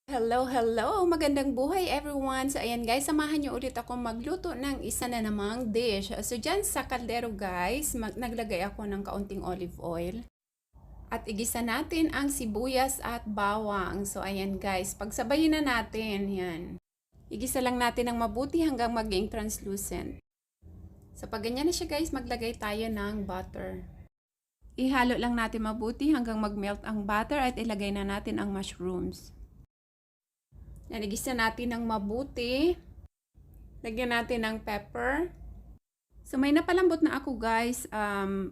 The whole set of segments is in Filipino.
Hello, hello! Magandang buhay everyone! So ayan guys, samahan niyo ulit ako magluto ng isa na namang dish. So dyan sa kaldero guys, naglagay ako ng kaunting olive oil. At igisa natin ang sibuyas at bawang. So ayan guys, pagsabayin na natin. Yan. Igisa lang natin ng mabuti hanggang maging translucent. So pag ganyan na siya guys, maglagay tayo ng butter. Ihalo lang natin mabuti hanggang mag-melt ang butter at ilagay na natin ang mushrooms. Nalagisa natin ng mabuti. Lagyan natin ng pepper. So may napalambot na ako guys,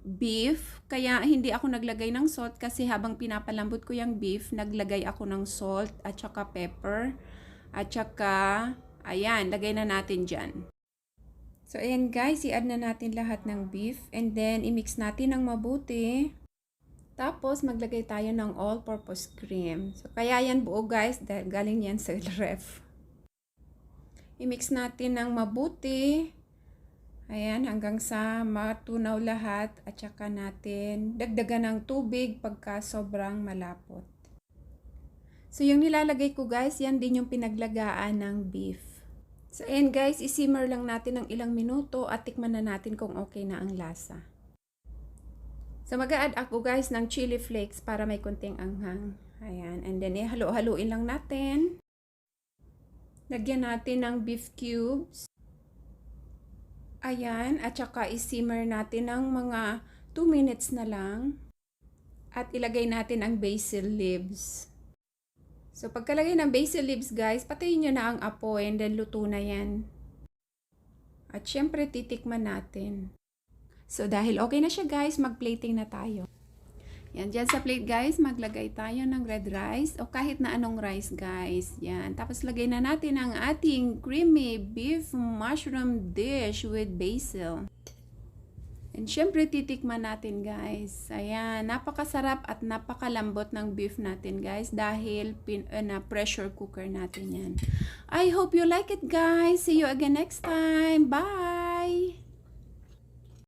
beef. Kaya hindi ako naglagay ng salt kasi habang pinapalambot ko yung beef, naglagay ako ng salt at saka pepper. At saka, ayan, lagay na natin dyan. So ayan guys, i-add na natin lahat ng beef. And then, i-mix natin ng mabuti. Tapos, maglagay tayo ng all-purpose cream. So, kaya yan buo guys, dahil galing yan sa ref. I-mix natin ng mabuti. Ayan, hanggang sa matunaw lahat. At saka natin dagdagan ng tubig pagka sobrang malapot. So, yung nilalagay ko guys, yan din yung pinaglagaan ng beef. So, ayan guys, isimmer lang natin ng ilang minuto at tikman na natin kung okay na ang lasa. So, mag-a-add ako guys ng chili flakes para may kunting anghang. Ayan. And then, halo-haluin lang natin. Lagyan natin ng beef cubes. Ayan. At saka isimmer natin ng mga 2 minutes na lang. At ilagay natin ang basil leaves. So, pagkalagay ng basil leaves guys, patayin nyo na ang apoy and then luto na yan. At syempre, titikman natin. So, dahil okay na siya guys, mag-plating na tayo. Yan, dyan sa plate guys, maglagay tayo ng red rice o kahit na anong rice guys. Yan, tapos lagay na natin ang ating creamy beef mushroom dish with basil. And syempre, titikman natin guys. Ayan, napakasarap at napakalambot ng beef natin guys dahil na pressure cooker natin yan. I hope you like it guys. See you again next time. Bye!